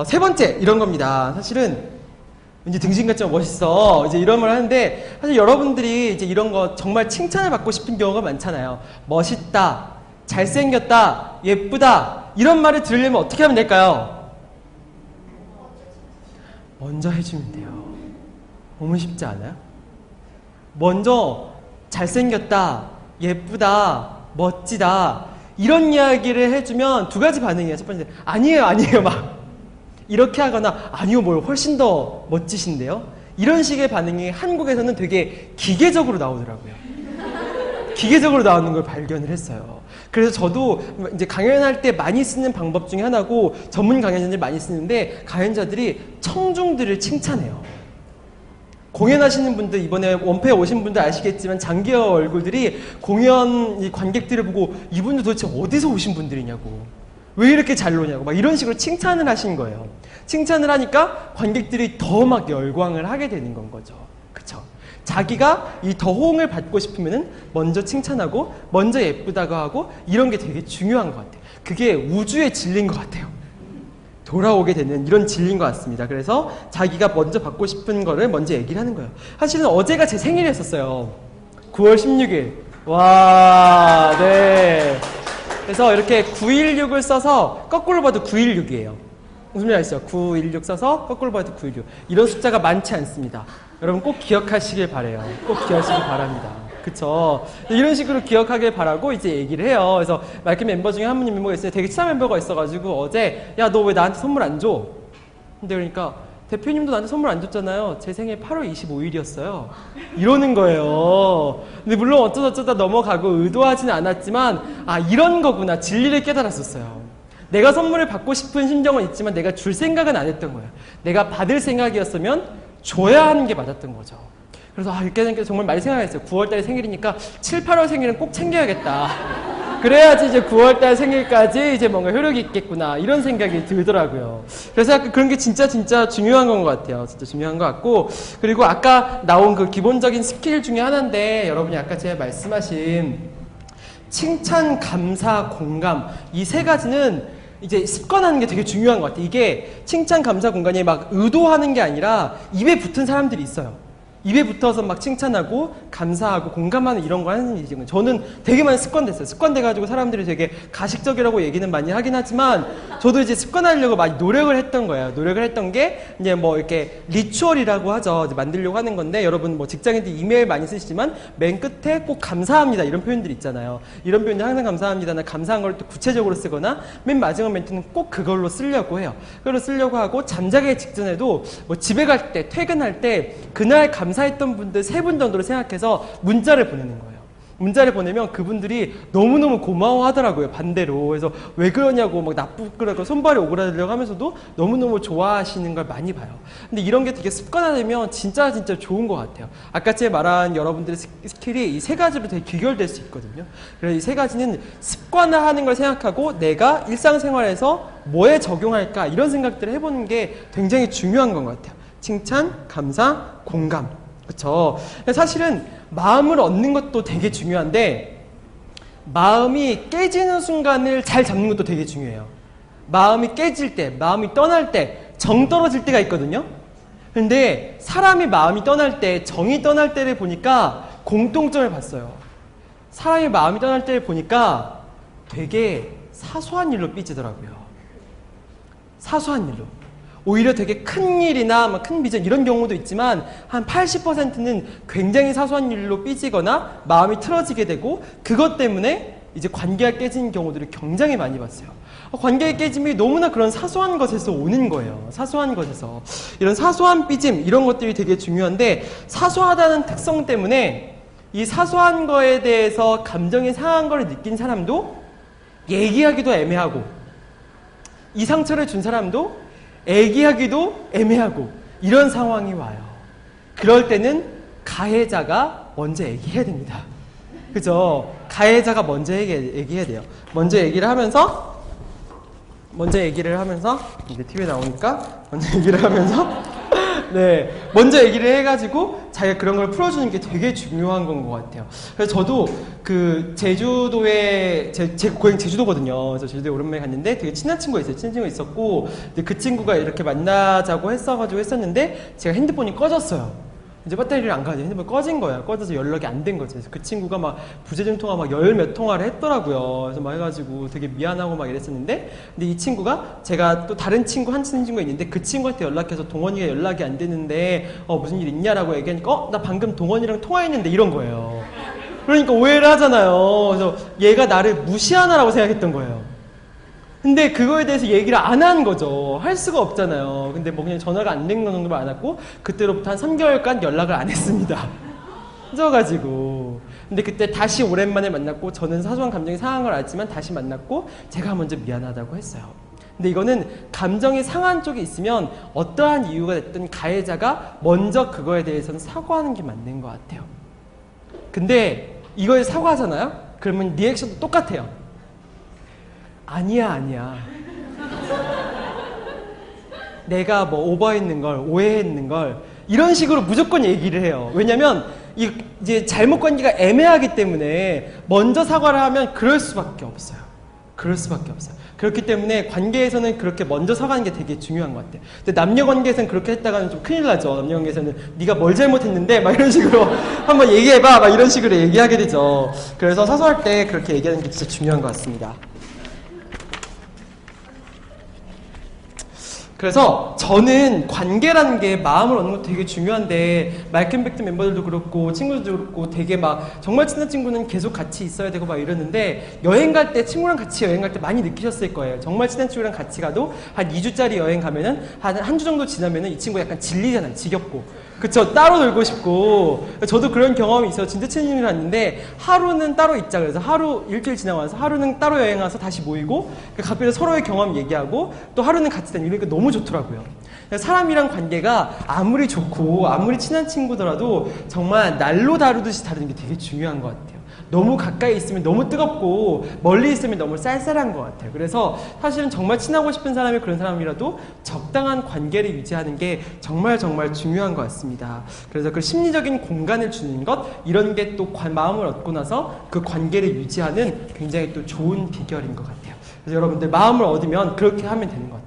세 번째, 이런 겁니다. 사실은, 왠지 등신 같지만 멋있어. 이제 이런 말 하는데, 사실 여러분들이 이제 이런 거 정말 칭찬을 받고 싶은 경우가 많잖아요. 멋있다, 잘생겼다, 예쁘다, 이런 말을 들으려면 어떻게 하면 될까요? 먼저 해주면 돼요. 너무 쉽지 않아요? 먼저, 잘생겼다, 예쁘다, 멋지다, 이런 이야기를 해주면 두 가지 반응이에요. 첫 번째, 아니에요, 막. 이렇게 하거나, 아니요, 뭘 훨씬 더 멋지신데요? 이런 식의 반응이 한국에서는 되게 기계적으로 나오더라고요. 기계적으로 나오는 걸 발견을 했어요. 그래서 저도 이제 강연할 때 많이 쓰는 방법 중에 하나고, 전문 강연자들이 많이 쓰는데, 강연자들이 청중들을 칭찬해요. 공연하시는 분들, 이번에 원패에 오신 분들 아시겠지만 장기하 얼굴들이 공연 이 관객들을 보고 이분들 도대체 어디서 오신 분들이냐고, 왜 이렇게 잘 노냐고 막 이런 식으로 칭찬을 하신 거예요. 칭찬을 하니까 관객들이 더 막 열광을 하게 되는 건 거죠. 그쵸? 자기가 이 더 호응을 받고 싶으면은 먼저 칭찬하고 먼저 예쁘다고 하고 이런 게 되게 중요한 것 같아요. 그게 우주의 진리인 것 같아요. 돌아오게 되는 이런 진리인 것 같습니다. 그래서 자기가 먼저 받고 싶은 거를 먼저 얘기를 하는 거예요. 사실은 어제가 제 생일이었어요. 9월 16일. 와, 네. 그래서 이렇게 916을 써서 거꾸로 봐도 916이에요. 무슨 말 아시죠? 916 써서 거꾸로 봐도 916. 이런 숫자가 많지 않습니다. 여러분 꼭 기억하시길 바래요. 꼭 기억하시길 바랍니다. 그쵸? 이런 식으로 기억하길 바라고 이제 얘기를 해요. 그래서 마이크 멤버 중에 한 분이 멤버가 있어요. 되게 친한 멤버가 있어가지고 어제 야, 너 왜 나한테 선물 안 줘? 근데 그러니까 대표님도 나한테 선물 안 줬잖아요. 제 생일 8월 25일이었어요. 이러는 거예요. 근데 물론 어쩌다 넘어가고 의도하지는 않았지만 이런 거구나. 진리를 깨달았었어요. 내가 선물을 받고 싶은 심정은 있지만 내가 줄 생각은 안 했던 거예요. 내가 받을 생각이었으면 줘야 하는 게 맞았던 거죠. 그래서 이렇게 정말 많이 생각했어요. 9월달에 생일이니까 7, 8월 생일은 꼭 챙겨야겠다. 그래야지 이제 9월달 생일까지 이제 뭔가 효력이 있겠구나 이런 생각이 들더라고요. 그래서 약간 그런 게 진짜 중요한 건 것 같아요. 진짜 중요한 것 같고, 그리고 아까 나온 그 기본적인 스킬 중에 하나인데 여러분이 아까 제가 말씀하신 칭찬, 감사, 공감 이 세 가지는 이제 습관하는 게 되게 중요한 것 같아요. 이게 칭찬, 감사, 공감이 막 의도하는 게 아니라 입에 붙은 사람들이 있어요. 입에 붙어서 막 칭찬하고 감사하고 공감하는 이런 거 하는 일이지만 저는 되게 많이 습관됐어요. 습관돼가지고 사람들이 되게 가식적이라고 얘기는 많이 하긴 하지만 저도 이제 습관하려고 많이 노력을 했던 거예요. 노력을 했던 게 이제 뭐 이렇게 리추얼이라고 하죠. 이제 만들려고 하는 건데 여러분 뭐 직장인들 이메일 많이 쓰시지만 맨 끝에 꼭 감사합니다 이런 표현들 있잖아요. 이런 표현들 항상 감사합니다나 감사한 걸 또 구체적으로 쓰거나 맨 마지막 멘트는 꼭 그걸로 쓰려고 해요. 그걸로 쓰려고 하고 잠자기 직전에도 뭐 집에 갈 때 퇴근할 때 그날 감사했던 분들 3분 정도로 생각해서 문자를 보내는 거예요. 문자를 보내면 그분들이 너무너무 고마워하더라고요. 반대로. 그래서 왜 그러냐고 막 나쁘고 손발이 오그라들려고 하면서도 너무너무 좋아하시는 걸 많이 봐요. 근데 이런 게 되게 습관화되면 진짜 좋은 것 같아요. 아까 제가 말한 여러분들의 스킬이 이 3가지로 되게 귀결될 수 있거든요. 그래서 이 3가지는 습관화하는 걸 생각하고 내가 일상생활에서 뭐에 적용할까 이런 생각들을 해보는 게 굉장히 중요한 것 같아요. 칭찬, 감사, 공감. 그쵸? 사실은 마음을 얻는 것도 되게 중요한데 마음이 깨지는 순간을 잘 잡는 것도 되게 중요해요. 마음이 깨질 때, 마음이 떠날 때, 정 떨어질 때가 있거든요. 근데 사람이 마음이 떠날 때, 정이 떠날 때를 보니까 공통점을 봤어요. 사람이 마음이 떠날 때를 보니까 되게 사소한 일로 삐지더라고요. 사소한 일로. 오히려 되게 큰 일이나 큰 비전 이런 경우도 있지만 한 80%는 굉장히 사소한 일로 삐지거나 마음이 틀어지게 되고 그것 때문에 이제 관계가 깨지는 경우들을 굉장히 많이 봤어요. 관계의 깨짐이 너무나 그런 사소한 것에서 오는 거예요. 사소한 것에서. 이런 사소한 삐짐 이런 것들이 되게 중요한데 사소하다는 특성 때문에 이 사소한 거에 대해서 감정이 상한 걸 느낀 사람도 얘기하기도 애매하고 이 상처를 준 사람도 얘기하기도 애매하고 이런 상황이 와요. 그럴 때는 가해자가 먼저 얘기해야 됩니다. 그죠? 가해자가 먼저 얘기해야 돼요. 먼저 얘기를 하면서 이제 TV에 나오니까 먼저 얘기를 하면서 네, 먼저 얘기를 해가지고 자기가 그런 걸 풀어주는 게 되게 중요한 건 것 같아요. 그래서 저도 그 제주도에 제 고향 제주도거든요. 그래서 제주도에 오랜만에 갔는데 되게 친한 친구가 있어요. 친한 친구가 있었고 근데 그 친구가 이렇게 만나자고 했어가지고 했었는데 제가 핸드폰이 꺼졌어요. 이제 배터리를 안 가죠. 핸드폰 꺼진 거야. 꺼져서 연락이 안 된 거지. 그래서 그 친구가 막 부재중 통화 막 열 몇 통화를 했더라고요. 그래서 막 해가지고 되게 미안하고 막 이랬었는데, 근데 이 친구가 제가 또 다른 친구 한 친구가 있는데 그 친구한테 연락해서 동원이가 연락이 안 되는데 무슨 일 있냐라고 얘기하니까 나 방금 동원이랑 통화했는데 이런 거예요. 그러니까 오해를 하잖아요. 그래서 얘가 나를 무시하나라고 생각했던 거예요. 근데 그거에 대해서 얘기를 안 한 거죠. 할 수가 없잖아요. 근데 뭐 그냥 전화가 안 된 거 정도만 안 왔고 그때로부터 한 3개월간 연락을 안 했습니다. 져가지고. 근데 그때 다시 오랜만에 만났고 저는 사소한 감정이 상한 걸 알지만 다시 만났고 제가 먼저 미안하다고 했어요. 근데 이거는 감정이 상한 쪽이 있으면 어떠한 이유가 됐든 가해자가 먼저 그거에 대해서는 사과하는 게 맞는 것 같아요. 근데 이거에 사과하잖아요? 그러면 리액션도 똑같아요. 아니야. 내가 뭐 오버했는 걸, 오해했는 걸 이런 식으로 무조건 얘기를 해요. 왜냐면 이제 잘못 관계가 애매하기 때문에 먼저 사과를 하면 그럴 수밖에 없어요. 그렇기 때문에 관계에서는 그렇게 먼저 사과하는 게 되게 중요한 것 같아요. 근데 남녀 관계에서는 그렇게 했다가는 좀 큰일 나죠. 남녀 관계에서는 네가 뭘 잘못했는데 막 이런 식으로 한번 얘기해봐 막 이런 식으로 얘기하게 되죠. 그래서 사소할 때 그렇게 얘기하는 게 진짜 중요한 것 같습니다. 그래서 저는 관계라는 게 마음을 얻는 것도 되게 중요한데 말켄백트 멤버들도 그렇고 친구들도 그렇고 되게 막 정말 친한 친구는 계속 같이 있어야 되고 막 이러는데 여행 갈 때 친구랑 같이 여행 갈 때 많이 느끼셨을 거예요. 정말 친한 친구랑 같이 가도 한 2주짜리 여행 가면은 한 주 정도 지나면은 이 친구 약간 질리잖아요. 지겹고. 그쵸? 따로 놀고 싶고. 저도 그런 경험이 있어요. 진짜 친한 친구랑 갔는데 하루는 따로 있자. 그래서 일주일 지나고 나서 하루는 따로 여행 와서 다시 모이고 각별히 서로의 경험 얘기하고 또 하루는 같이 다니고 이러니까 너무 좋더라고요. 사람이랑 관계가 아무리 좋고 아무리 친한 친구더라도 정말 날로 다루듯이 다루는 게 되게 중요한 것 같아요. 너무 가까이 있으면 너무 뜨겁고 멀리 있으면 너무 쌀쌀한 것 같아요. 그래서 사실은 정말 친하고 싶은 사람이 그런 사람이라도 적당한 관계를 유지하는 게 정말 중요한 것 같습니다. 그래서 그 심리적인 공간을 주는 것 이런 게 또 마음을 얻고 나서 그 관계를 유지하는 굉장히 또 좋은 비결인 것 같아요. 그래서 여러분들 마음을 얻으면 그렇게 하면 되는 것 같아요.